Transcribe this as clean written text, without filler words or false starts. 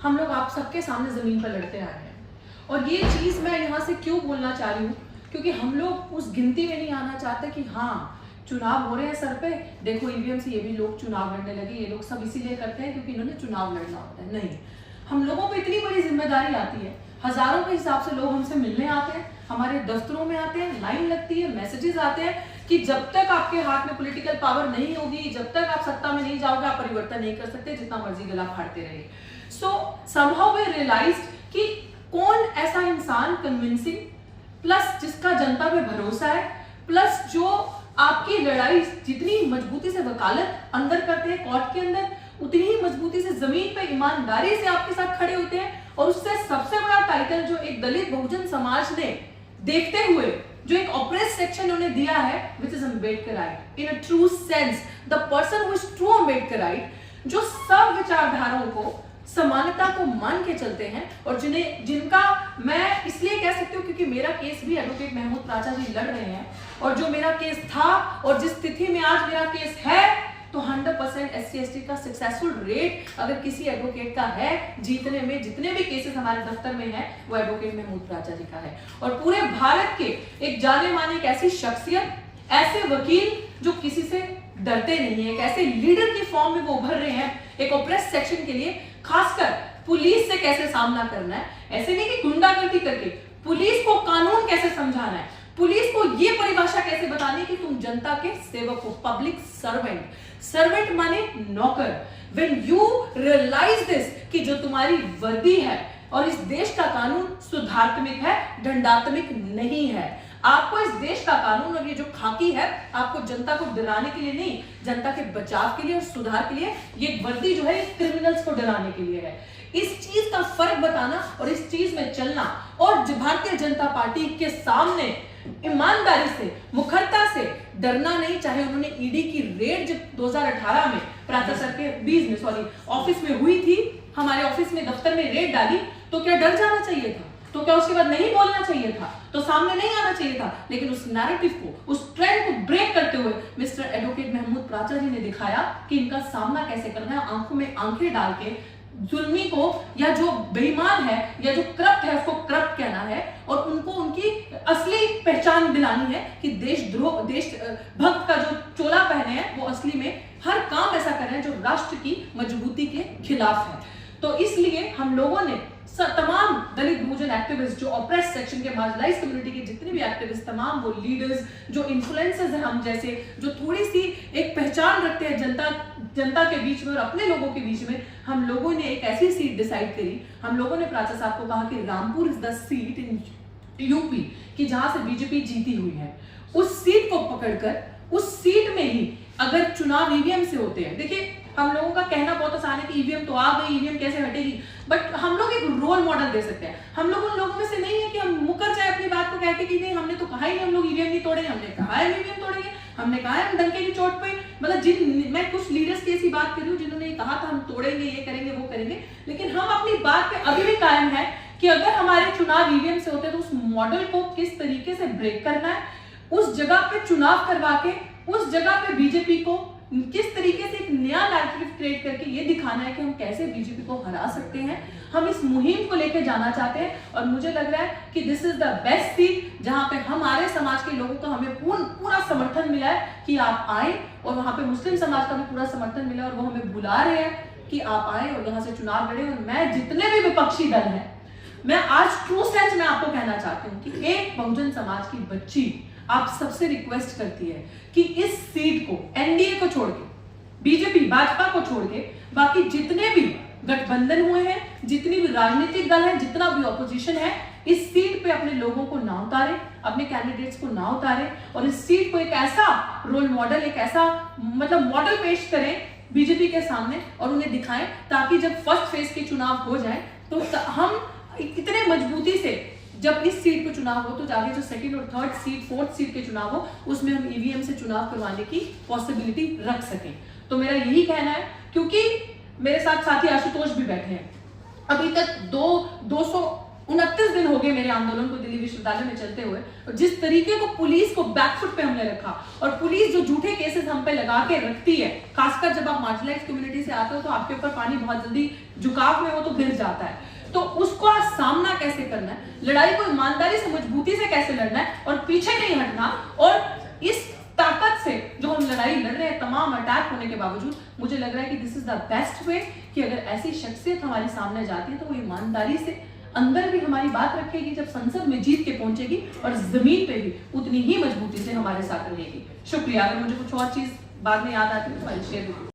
हम लोग आप सबके सामने जमीन पर लड़ते आए हैं। और ये चीज मैं यहाँ से क्यों बोलना चाह रही हूँ, क्योंकि हम लोग उस गिनती में नहीं आना चाहते कि हाँ चुनाव हो रहे हैं सर पे, देखो ईवीएम से ये भी लोग चुनाव लड़ने लगे, ये लोग सब इसीलिए करते हैं क्योंकि इन्होंने चुनाव लड़ना होता है। नहीं, हम लोगों को इतनी बड़ी जिम्मेदारी आती है, हजारों के हिसाब से लोग हमसे मिलने आते हैं, हमारे दफ्तरों में आते हैं, लाइन लगती है, मैसेजेस आते हैं कि जब तक आपके हाथ में पॉलिटिकल पावर नहीं होगी, जब तक आप सत्ता में नहीं जाओगे, आप परिवर्तन नहीं कर सकते, जितना मर्जी गला फाड़ते रहे। सो समहाउ वी रियलाइज्ड कि कौन ऐसा इंसान कन्विंसिंग, प्लस जिसका जनता पे भरोसा है, प्लस जो आपकी लड़ाई जितनी मजबूती से वकालत अंदर करते हैं कोर्ट के अंदर, उतनी ही मजबूती से जमीन पे ईमानदारी से आपके साथ खड़े होते हैं। और उससे सबसे बड़ा टाइटल जो एक दलित बहुजन समाज ने देखते हुए जो एक ऑप्रेस सेक्शन उन्हें दिया है, which is Ambedkarite in a true sense, the person who is true Ambedkarite, जो सब विचारधाराओं को, समानता को मान के चलते हैं और जिनका मैं इसलिए कह सकती हूँ क्योंकि मेरा केस भी एडवोकेट महमूद प्राचा जी लड़ रहे हैं, और जो मेरा केस था और जिस तिथि में आज मेरा केस है, तो 100% SC/ST का सक्सेसफुल रेट अगर किसी एडवोकेट का है जीतने में, जितने भी केसेस हमारे दफ्तर में हैं, वो एडवोकेट महमूद प्राचा जी का है। और पूरे भारत के एक जाने माने एक ऐसी शख्सियत, ऐसे वकील जो किसी से डरते नहीं है, एक ऐसे लीडर की फॉर्म में वो उभर रहे हैं एक ऑप्रेस सेक्शन के लिए, खासकर पुलिस से कैसे सामना करना है, ऐसे नहीं कि गुंडागर्दी करके, पुलिस को कानून कैसे समझाना है, पुलिस को ये परिभाषा कैसे बतानी कि तुम जनता के सेवक हो, पब्लिक सर्वेंट। सर्वेंट माने नौकर। व्हेन यू रियलाइज दिस कि जो तुम्हारी वर्दी है और इस देश का कानून सुधारात्मक है, दंडात्मक नहीं है। आपको इस देश का कानून और ये जो खाकी है, आपको जनता को डराने के लिए नहीं, जनता के बचाव के लिए और सुधार के लिए, ये वर्दी जो है क्रिमिनल्स को डराने के लिए है। इस चीज का फर्क बताना और इस चीज में चलना, और भारतीय जनता पार्टी के सामने ईमानदारी से, मुखरता से डरना नहीं। चाहे उन्होंने ईडी की रेड जब 2018 में प्राचा सर के ऑफिस में हुई थी, हमारे ऑफिस में दफ्तर में रेड डाली, तो क्या डर जाना चाहिए था? तो क्या उसके बाद नहीं बोलना चाहिए था? तो सामने नहीं आना चाहिए था? लेकिन उस नैरेटिव को, उस ट्रेंड को ब्रेक करते हुए मिस्टर एडवोकेट महमूद प्राचा जी ने दिखाया कि इनका सामना कैसे करना है, आंखों में आंखें डाल के जुल्मी को, या जो बेईमान है या जो करप्ट है उसको करप्ट कहना है, और उनको उनकी असली पहचान दिलानी है कि देशद्रोह, देश भक्त का जो चोला पहने हैं वो असली में हर काम ऐसा कर रहे हैं जो राष्ट्र की मजबूती के खिलाफ है। तो इसलिए हम लोगों ने तमाम दलित बहुजन एक्टिविस्ट, जो ऑप्रेस सेक्शन के, मार्जिनलाइज्ड कम्युनिटी के जितने भी एक्टिविस्ट, तमाम वो लीडर्स जो इन्फ्लुएंसर्स हैं हम जैसे, जो थोड़ी सी एक पहचान रखते हैं जनता के बीच में और अपने लोगों के बीच में, हम लोगों ने एक ऐसी सीट डिसाइड करी। हम लोगों ने प्राचा साहब को कहा कि Rampur is the seat in UP कि जहां से बीजेपी जीती हुई है, उस सीट को पकड़कर उस सीट में ही अगर चुनाव ईवीएम से होते हैं, देखिए हम लोगों का कहना बहुत आसान है कि ईवीएम तो आ गई, ईवीएम कैसे हटेगी, बट हम लोग एक रोल मॉडल दे सकते हैं। हम लोग उन लोगों में से नहीं है कि हम मुकर जाए अपनी बात को कहते कि नहीं हमने तो कहा ही नहीं हम लोग ईवीएम नहीं तोड़ेंगे, हमने कहा है ईवीएम तोड़ेंगे, हमने कहा है हम डंके की चोट पे, मतलब मैं कुछ लीडर्स की ऐसी बात कर रही हूँ जिन्होंने कहा था हम तोड़ेंगे, ये करेंगे, वो करेंगे, लेकिन हम अपनी बात पे अभी भी कायम है कि अगर हमारे चुनाव ईवीएम से होते तो उस मॉडल को किस तरीके से ब्रेक करना है, उस जगह पे चुनाव करवा के उस जगह पे बीजेपी को किस तरीके से एक नया नैरेटिव क्रिएट करके ये दिखाना है कि हम कैसे बीजेपी को हरा सकते हैं। हम इस मुहिम को लेकर जाना चाहते हैं और मुझे लग रहा है कि this is the best seat जहां पे हमारे समाज के लोगों का हमें पूरा समर्थन मिला है कि आप आए, और वहां पे मुस्लिम समाज का भी पूरा समर्थन मिला और वो हमें बुला रहे हैं कि आप आए और यहाँ से चुनाव लड़े। और मैं जितने भी विपक्षी दल हैं, मैं आज ट्रू सेंस में आपको कहना चाहती हूँ कि एक बहुजन समाज की बच्ची आप सबसे रिक्वेस्ट करती है कि इस सीट को, एनडीए को छोड़ के, बीजेपी भाजपा को छोड़ के, बाकी जितने भी गठबंधन हुए हैं, जितनी भी राजनीतिक दल है, जितना भी ऑपोजिशन है, इस सीट पे अपने लोगों को ना उतारे, अपने कैंडिडेट्स को ना उतारे, और इस सीट को एक ऐसा रोल मॉडल, एक ऐसा मतलब मॉडल पेश करें बीजेपी के सामने और उन्हें दिखाएं, ताकि जब फर्स्ट फेज के चुनाव हो जाए तो हम इतने मजबूती से जब इस सीट पे चुनाव हो तो जाके जो सेकंड और थर्ड सीट, फोर्थ सीट के चुनाव हो, उसमें हम ईवीएम से चुनाव करवाने की पॉसिबिलिटी रख सकें। तो मेरा यही कहना है, क्योंकि मेरे साथ साथी आशुतोष भी बैठे हैं, अभी तक 229 दिन हो गए मेरे आंदोलन को दिल्ली विश्वविद्यालय में चलते हुए, और जिस तरीके को पुलिस को बैकफुट पे हमने रखा, और पुलिस जो झूठे केसेस हम पे लगा के रखती है, खासकर जब आप मार्जिनलाइज्ड कम्युनिटी से आते हो तो आपके ऊपर पानी बहुत जल्दी झुकाव में हो तो गिर जाता है। तो उसका सामना कैसे करना है, लड़ाई को ईमानदारी से मजबूती से कैसे लड़ना है और पीछे नहीं हटना, और इस ताकत से जो हम लड़ाई लड़ रहे हैं तमाम अटैक होने के बावजूद, मुझे लग रहा है कि this is the best way कि अगर ऐसी शख्सियत हमारे सामने जाती है तो वो ईमानदारी से अंदर भी हमारी बात रखेगी, जब संसद में जीत के पहुंचेगी, और जमीन पे भी उतनी ही मजबूती से हमारे साथ रहेगी। शुक्रिया। अगर मुझे कुछ और चीज बाद में याद आती है तो आई शेयर विद यू।